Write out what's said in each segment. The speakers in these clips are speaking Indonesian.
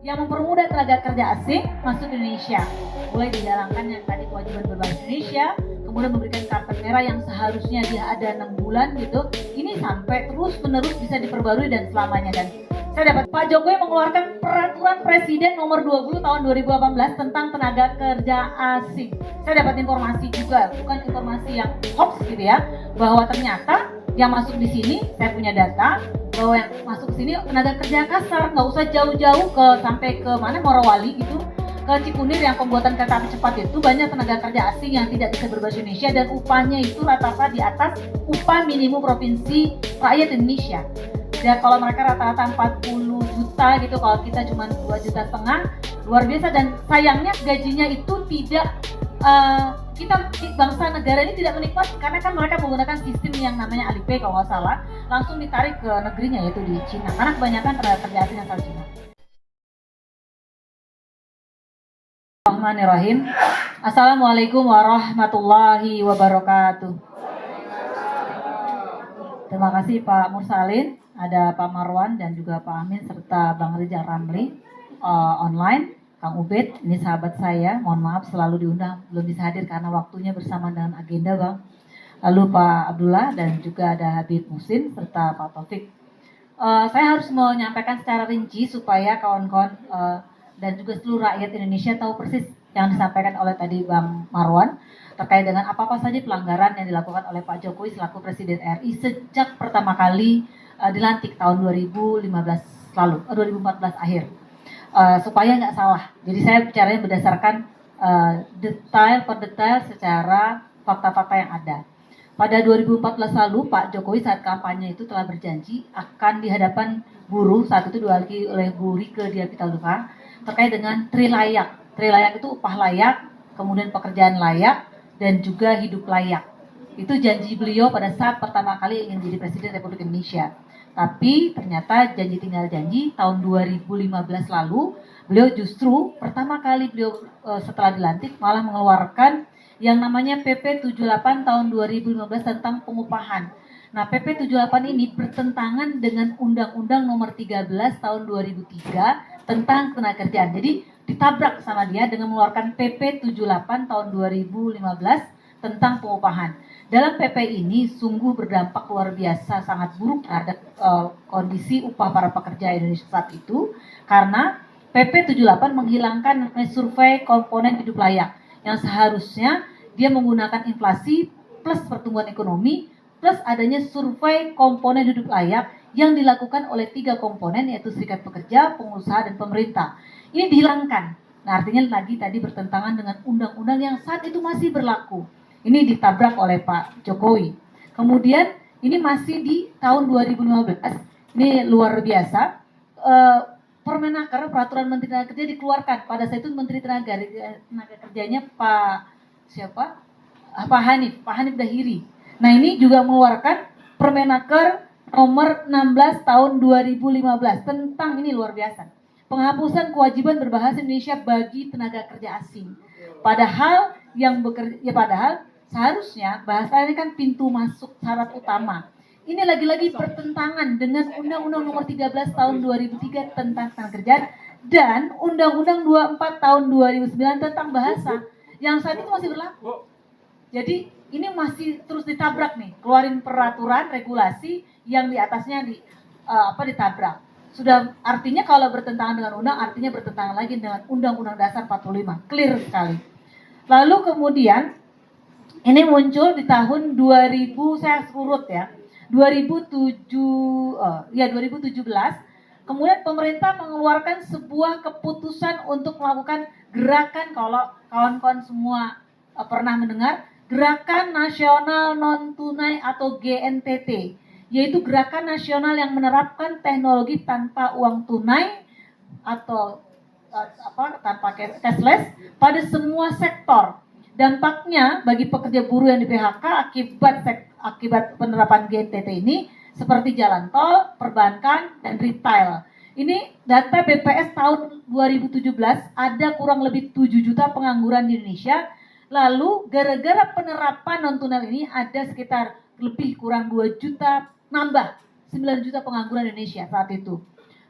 yang mempermudah tenaga kerja asing masuk Indonesia. Mulai dijalankan yang tadi kewajiban berbahasa Indonesia, kemudian memberikan karpet merah yang seharusnya dia ada 6 bulan gitu. Ini sampai terus-menerus bisa diperbarui dan selamanya. Dan saya dapat Pak Jokowi mengeluarkan peraturan Presiden nomor 20 tahun 2018 tentang tenaga kerja asing. Saya dapat informasi juga, bukan informasi yang hoax gitu ya, bahwa ternyata yang masuk di sini, saya punya data bahwa yang masuk ke sini tenaga kerja kasar, nggak usah jauh-jauh ke sampai ke mana Morowali gitu, ke Cikunir yang pembuatan kereta api cepat itu banyak tenaga kerja asing yang tidak bisa berbahasa Indonesia dan upahnya itu rata-rata di atas upah minimum provinsi rakyat Indonesia. Ya kalau mereka rata-rata 40 juta gitu, kalau kita cuma 2,5 juta, luar biasa. Dan sayangnya gajinya itu tidak kita bangsa negara ini tidak menikmati karena kan mereka menggunakan sistem yang namanya Alipay kalau nggak salah, langsung ditarik ke negerinya yaitu di Cina karena kebanyakan tenaga kerja asing asal Cina. Bismillahirrahmanirrahim. Assalamualaikum warahmatullahi wabarakatuh. Terima kasih Pak Mursalin, ada Pak Marwan dan juga Pak Amin serta Bang Rizal Ramli online. Kang Ubed, ini sahabat saya, mohon maaf selalu diundang, belum bisa hadir karena waktunya bersama dengan agenda Bang. Lalu Pak Abdullah dan juga ada Habib Musin serta Pak Taufik. Saya harus menyampaikan secara rinci supaya kawan-kawan dan juga seluruh rakyat Indonesia tahu persis yang disampaikan oleh tadi Bang Marwan terkait dengan apa-apa saja pelanggaran yang dilakukan oleh Pak Jokowi selaku Presiden RI sejak pertama kali dilantik tahun 2015 lalu, 2014 akhir. Supaya nggak salah. Jadi saya bicaranya berdasarkan detail per detail secara fakta-fakta yang ada. Pada 2014 lalu Pak Jokowi saat kampanye itu telah berjanji akan di hadapan buruh, saat itu diwakili oleh Bu Rieke Diah Pitaloka, terkait dengan trilayak. Trilayak itu upah layak, kemudian pekerjaan layak, dan juga hidup layak. Itu janji beliau pada saat pertama kali ingin jadi Presiden Republik Indonesia. Tapi ternyata janji tinggal janji, tahun 2015 lalu beliau justru pertama kali beliau setelah dilantik malah mengeluarkan yang namanya PP 78 tahun 2015 tentang pengupahan. Nah PP 78 ini bertentangan dengan Undang-Undang nomor 13 tahun 2003 tentang ketenagakerjaan. Jadi ditabrak sama dia dengan mengeluarkan PP 78 tahun 2015 tentang pengupahan. Dalam PP ini sungguh berdampak luar biasa, sangat buruk terhadap kondisi upah para pekerja Indonesia saat itu, karena PP 78 menghilangkan survei komponen hidup layak yang seharusnya dia menggunakan inflasi plus pertumbuhan ekonomi plus adanya survei komponen hidup layak yang dilakukan oleh 3 komponen yaitu serikat pekerja, pengusaha, dan pemerintah. Ini dihilangkan. Nah artinya lagi tadi bertentangan dengan undang-undang yang saat itu masih berlaku. Ini ditabrak oleh Pak Jokowi. Kemudian ini masih di tahun 2015. Ini luar biasa. Permenaker, peraturan Menteri Tenaga Kerja dikeluarkan. Pada saat itu Menteri Tenaga Kerjanya Pak siapa? Pak Hanif Dahiri. Nah ini juga mengeluarkan Permenaker nomor 16 tahun 2015 tentang ini luar biasa. Penghapusan kewajiban berbahasa Indonesia bagi tenaga kerja asing. Padahal yang bekerja, ya padahal seharusnya bahasa ini kan pintu masuk syarat utama. Ini lagi-lagi bertentangan dengan Undang-Undang nomor 13 tahun 2003 tentang tenaga kerja dan Undang-Undang 24 tahun 2009 tentang bahasa yang saat itu masih berlaku. Jadi ini masih terus ditabrak nih, keluarin peraturan regulasi yang di atasnya ditabrak. Sudah artinya kalau bertentangan dengan undang, artinya bertentangan lagi dengan Undang-Undang Dasar 45. Clear sekali. Lalu kemudian ini muncul di tahun 2000, saya urut ya, 2017. Kemudian pemerintah mengeluarkan sebuah keputusan untuk melakukan gerakan, kalau kawan-kawan semua pernah mendengar, Gerakan Nasional Non Tunai atau GNTT, yaitu gerakan nasional yang menerapkan teknologi tanpa uang tunai atau tanpa cashless pada semua sektor. Dampaknya bagi pekerja buruh yang di PHK akibat penerapan GNTT ini seperti jalan tol, perbankan, dan retail. Ini data BPS tahun 2017 ada kurang lebih 7 juta pengangguran di Indonesia. Lalu gara-gara penerapan non tunai ini ada sekitar lebih kurang 2 juta, nambah 9 juta pengangguran Indonesia saat itu.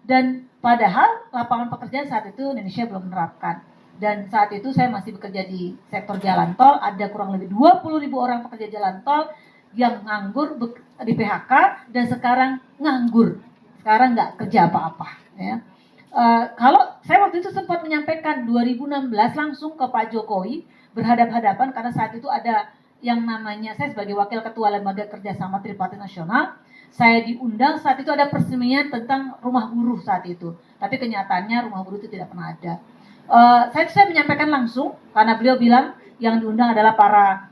Dan padahal lapangan pekerjaan saat itu Indonesia belum menerapkan. Dan saat itu saya masih bekerja di sektor jalan tol, ada kurang lebih 20.000 orang pekerja jalan tol yang nganggur di PHK dan sekarang nganggur. Sekarang nggak kerja apa-apa. Ya. Kalau saya waktu itu sempat menyampaikan 2016 langsung ke Pak Jokowi berhadap-hadapan karena saat itu ada yang namanya, saya sebagai wakil ketua lembaga kerjasama tripartit nasional, saya diundang saat itu ada peresmian tentang rumah buruh saat itu. Tapi kenyataannya rumah buruh itu tidak pernah ada. Saya menyampaikan langsung karena beliau bilang yang diundang adalah para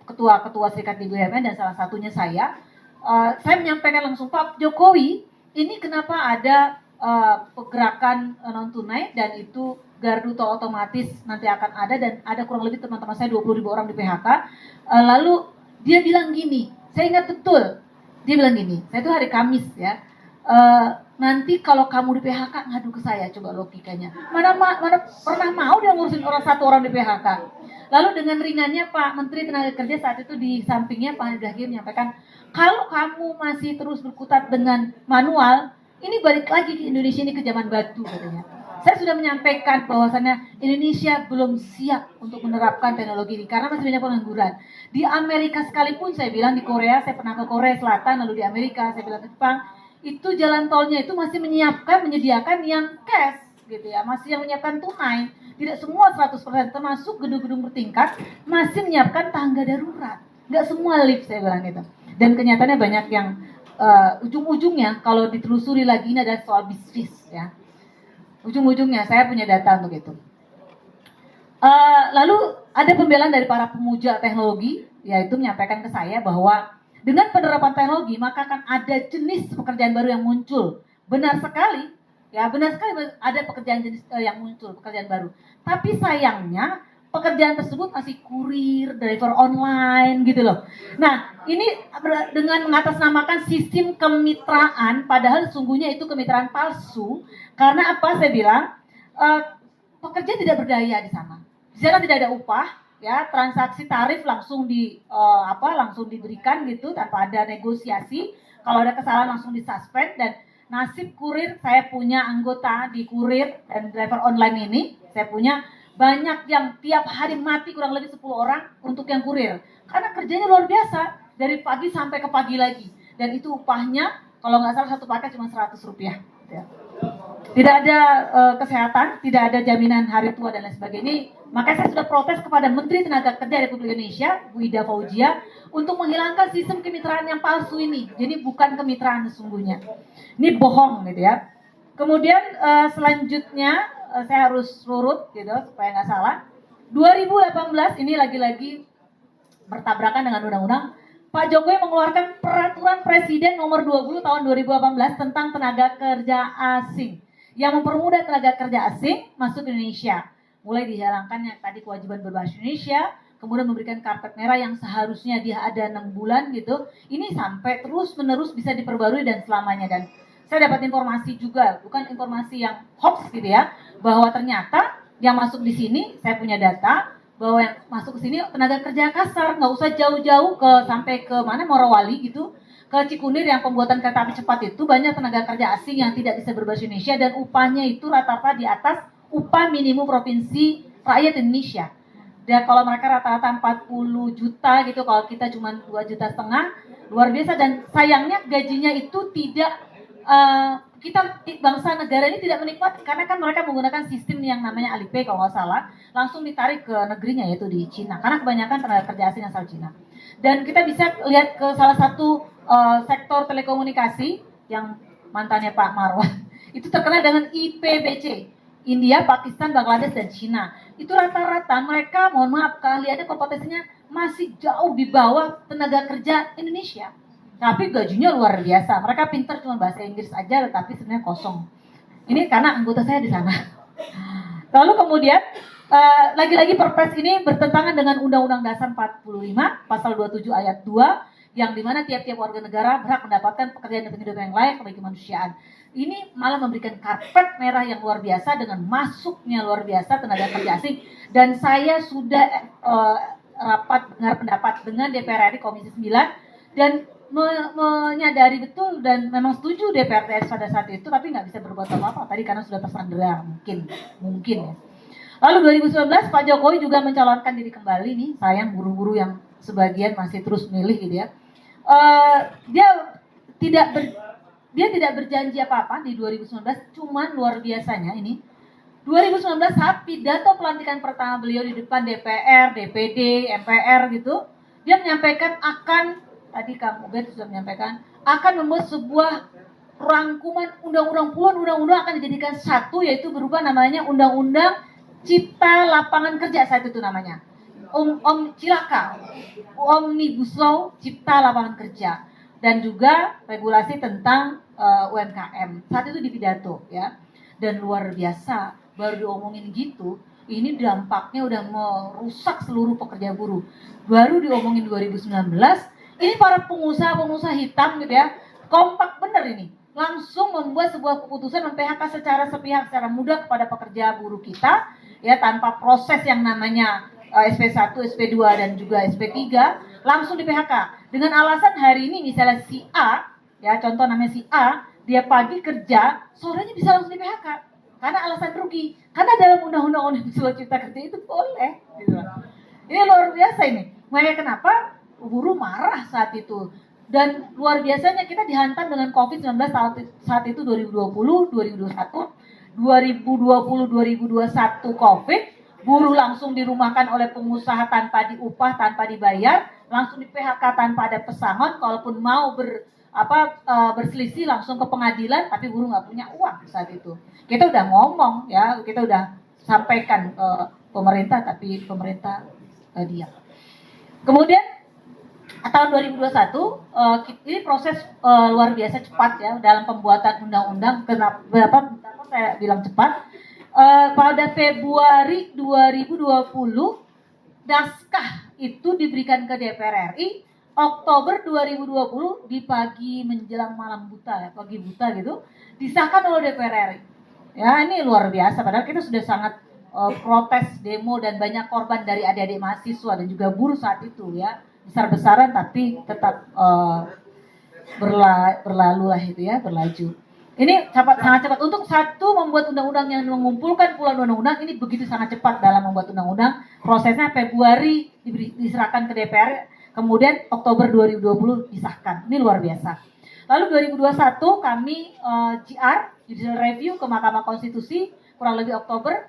ketua-ketua serikat di BUMN dan salah satunya saya. Saya menyampaikan langsung, Pak Jokowi, ini kenapa ada pergerakan non tunai dan itu gardu tol otomatis nanti akan ada dan ada kurang lebih teman-teman saya 20.000 orang di PHK. Lalu dia bilang gini, saya ingat betul, dia bilang gini, saya itu hari Kamis ya. Nanti kalau kamu di PHK ngadu ke saya, coba logikanya. Mana pernah mau dia ngurusin satu orang di PHK. Lalu dengan ringannya Pak Menteri Tenaga Kerja saat itu di sampingnya Pak Hanif Dakiri menyampaikan, kalau kamu masih terus berkutat dengan manual, ini balik lagi ke Indonesia ini ke zaman batu katanya. Saya sudah menyampaikan bahwasannya Indonesia belum siap untuk menerapkan teknologi ini karena masih banyak pengangguran. Di Amerika sekalipun saya bilang, di Korea, saya pernah ke Korea Selatan, lalu di Amerika, saya bilang ke Jepang, itu jalan tolnya itu masih menyediakan yang cash gitu ya, masih yang menyiapkan tunai. Tidak semua 100%, termasuk gedung-gedung bertingkat masih menyiapkan tangga darurat. Nggak semua lift, saya bilang gitu. Dan kenyataannya banyak yang ujung-ujungnya kalau ditelusuri lagi ini adalah soal bisnis ya. Ujung-ujungnya saya punya data untuk itu. Lalu ada pembelaan dari para pemuja teknologi, yaitu menyampaikan ke saya bahwa dengan penerapan teknologi maka akan ada jenis pekerjaan baru yang muncul. Benar sekali, ya benar sekali ada pekerjaan jenis yang muncul, pekerjaan baru. Tapi sayangnya pekerjaan tersebut masih kurir, driver online gitu loh. Nah ini dengan mengatasnamakan sistem kemitraan, padahal sesungguhnya itu kemitraan palsu. Karena apa saya bilang, pekerja tidak berdaya di sana. Di sana tidak ada upah, ya transaksi tarif langsung langsung diberikan gitu tanpa ada negosiasi. Kalau ada kesalahan langsung disuspend. Dan nasib kurir, saya punya anggota di kurir dan driver online ini, saya punya banyak yang tiap hari mati kurang lebih 10 orang untuk yang kurir. Karena kerjanya luar biasa, dari pagi sampai ke pagi lagi. Dan itu upahnya, kalau nggak salah satu paket cuma 100 rupiah. Ya. Tidak ada kesehatan, tidak ada jaminan hari tua dan lain sebagainya. Makanya saya sudah protes kepada Menteri Tenaga Kerja Republik Indonesia, Bu Ida Fauzia, untuk menghilangkan sistem kemitraan yang palsu ini. Jadi bukan kemitraan sesungguhnya. Ini bohong gitu ya. Kemudian selanjutnya saya harus urut gitu supaya nggak salah. 2018 ini lagi-lagi bertabrakan dengan undang-undang. Pak Jokowi mengeluarkan peraturan Presiden nomor 20 tahun 2018 tentang tenaga kerja asing yang mempermudah tenaga kerja asing masuk Indonesia. Mulai dihilangkannya tadi kewajiban berbahasa Indonesia, kemudian memberikan karpet merah yang seharusnya dia ada 6 bulan gitu. Ini sampai terus-menerus bisa diperbarui dan selamanya. Dan saya dapat informasi juga, bukan informasi yang hoax gitu ya, bahwa ternyata yang masuk di sini, saya punya data bahwa yang masuk ke sini tenaga kerja kasar, nggak usah jauh-jauh sampai ke mana Morowali gitu, ke Cikunir yang pembuatan kereta api cepat itu banyak tenaga kerja asing yang tidak bisa berbahasa Indonesia dan upahnya itu rata-rata di atas upah minimum provinsi rakyat Indonesia. Dan kalau mereka rata-rata 40 juta gitu, kalau kita cuma 2,5 juta, luar biasa. Dan sayangnya gajinya itu tidak kita bangsa negara ini tidak menikmati karena kan mereka menggunakan sistem yang namanya Alipay kalau nggak salah, langsung ditarik ke negerinya yaitu di Cina karena kebanyakan tenaga kerja asing asal Cina. Dan kita bisa lihat ke salah satu sektor telekomunikasi yang mantannya Pak Marwan itu terkenal dengan IPBC, India, Pakistan, Bangladesh, dan Cina. Itu rata-rata mereka, mohon maaf, keahliannya kompetensinya masih jauh di bawah tenaga kerja Indonesia. Tapi gajinya luar biasa. Mereka pintar cuma bahasa Inggris aja, tetapi sebenarnya kosong. Ini karena anggota saya di sana. Lalu kemudian lagi-lagi Perpres ini bertentangan dengan Undang-Undang Dasar 45 Pasal 27 Ayat 2 yang dimana tiap-tiap warga negara berhak mendapatkan pekerjaan dan penghidupan yang layak bagi kemanusiaan. Ini malah memberikan karpet merah yang luar biasa dengan masuknya luar biasa tenaga kerja asing. Dan saya sudah rapat dengar pendapat dengan DPR RI Komisi 9 dan menyadari betul dan memang setuju DPR RI pada saat itu, tapi nggak bisa berbuat apa-apa tadi karena sudah tersandera mungkin ya. Lalu 2019 Pak Jokowi juga mencalonkan diri kembali nih, sayang guru-guru yang sebagian masih terus milih gitu ya. Dia tidak dia tidak berjanji apa-apa di 2019, cuman luar biasanya ini 2019 saat pidato pelantikan pertama beliau di depan DPR, DPD, MPR gitu, dia menyampaikan akan, tadi Kang Ubed sudah menyampaikan, akan membuat sebuah rangkuman undang-undang, puluhan undang-undang akan dijadikan satu, yaitu berubah namanya Undang-Undang Cipta Lapangan Kerja saat itu namanya. Cilaka, Omnibus Law Cipta Lapangan Kerja, dan juga regulasi tentang UMKM. Saat itu di pidato ya. Dan luar biasa, baru diomongin gitu, ini dampaknya udah merusak seluruh pekerja buruh. Baru diomongin 2019, ini para pengusaha-pengusaha hitam gitu ya, kompak bener ini. Langsung membuat sebuah keputusan mem-PHK secara sepihak, secara mudah kepada pekerja buruh kita, ya tanpa proses yang namanya SP1, SP2 dan juga SP3, langsung di PHK. Dengan alasan hari ini misalnya si A, ya contoh namanya si A, dia pagi kerja, sorenya bisa langsung di PHK. Karena alasan rugi. Karena dalam undang-undang Omnibus Law Cipta Kerja itu boleh. Gitu. Ini luar biasa ini. Makanya kenapa buruh marah saat itu. Dan luar biasanya kita dihantam dengan COVID-19 saat itu 2020, 2021, 2020, 2021 COVID. Buruh langsung dirumahkan oleh pengusaha tanpa diupah, tanpa dibayar. Langsung di PHK tanpa ada pesangon. Kalaupun mau berselisih langsung ke pengadilan, tapi buruh nggak punya uang saat itu. Kita udah ngomong ya, kita udah sampaikan ke pemerintah, tapi pemerintah diam. Kemudian tahun 2021 ini proses luar biasa cepat ya dalam pembuatan undang-undang. Kenapa saya bilang cepat? Pada Februari 2020 naskah itu diberikan ke DPR RI. Oktober 2020 di pagi menjelang malam buta ya, pagi buta gitu, disahkan oleh DPR RI. Ya ini luar biasa, padahal kita sudah sangat protes, demo dan banyak korban dari adik-adik mahasiswa dan juga buruh saat itu ya, besar-besaran tapi tetap berlalu lah itu ya, berlaju. Ini sangat cepat untuk satu membuat undang-undang yang mengumpulkan puluhan undang-undang, ini begitu sangat cepat dalam membuat undang-undang. Prosesnya Februari diserahkan ke DPR. Kemudian Oktober 2020 disahkan. Ini luar biasa. Lalu 2021 kami GR, Judicial Review ke Mahkamah Konstitusi, kurang lebih Oktober.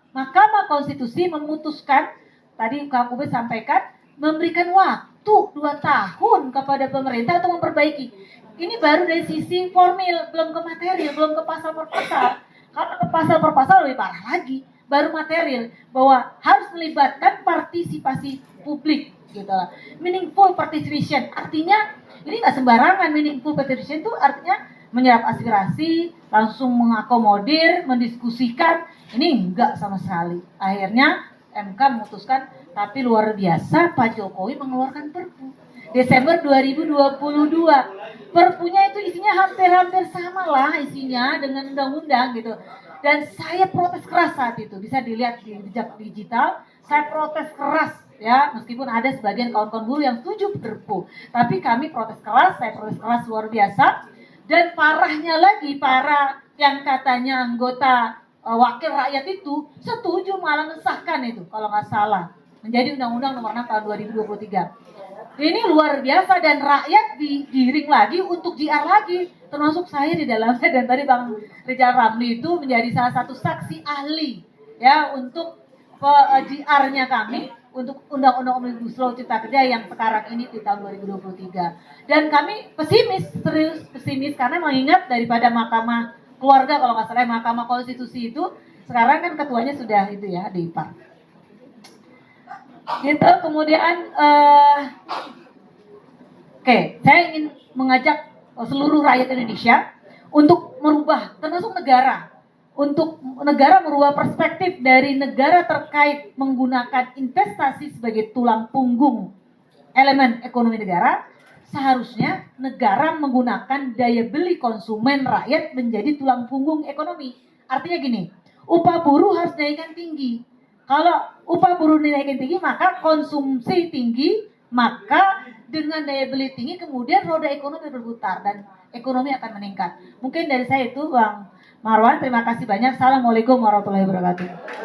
Mahkamah Konstitusi memutuskan, tadi Kang Ubed sampaikan, memberikan waktu 2 tahun kepada pemerintah untuk memperbaiki. Ini baru dari sisi formil, belum ke material, belum ke pasal per pasal. Kalau ke pasal per pasal lebih parah lagi. Baru material, bahwa harus melibatkan partisipasi publik. Gitu. Meaningful participation, artinya ini nggak sembarangan. Meaningful participation itu artinya menyerap aspirasi, langsung mengakomodir, mendiskusikan. Ini enggak sama sekali. Akhirnya MK memutuskan, tapi luar biasa Pak Jokowi mengeluarkan Perpu Desember 2022. Perpunya itu isinya hampir-hampir sama lah isinya dengan undang-undang gitu. Dan saya protes keras saat itu, bisa dilihat di jejak digital, saya protes keras ya, meskipun ada sebagian kawan-kawan buruh yang setuju Perpu, tapi kami protes keras, saya protes keras luar biasa. Dan parahnya lagi, para yang katanya anggota wakil rakyat itu setuju malah mensahkan itu kalau nggak salah menjadi Undang-Undang Nomor 6 Tahun 2023. Ini luar biasa dan rakyat digiring lagi untuk JR lagi, termasuk saya di dalamnya. Dan tadi Bang Rijal Ramli itu menjadi salah satu saksi ahli ya untuk JR-nya kami untuk Undang-Undang Omnibus Law Cipta Kerja yang sekarang ini di tahun 2023. Dan kami pesimis, serius pesimis, karena mengingat daripada Mahkamah Keluarga kalau nggak salah, Mahkamah Konstitusi itu sekarang kan ketuanya sudah itu ya di IPAR. Gitu. Kemudian saya ingin mengajak seluruh rakyat Indonesia untuk merubah, termasuk negara, untuk negara merubah perspektif dari negara terkait menggunakan investasi sebagai tulang punggung elemen ekonomi negara. Seharusnya negara menggunakan daya beli konsumen rakyat menjadi tulang punggung ekonomi. Artinya gini, upah buruh harus dinaikkan tinggi. Kalau upah buruh dinaikkan tinggi, maka konsumsi tinggi, Maka dengan daya beli tinggi kemudian roda ekonomi berputar dan ekonomi akan meningkat. Mungkin dari saya itu Bang Marwan, terima kasih banyak. Assalamualaikum warahmatullahi wabarakatuh.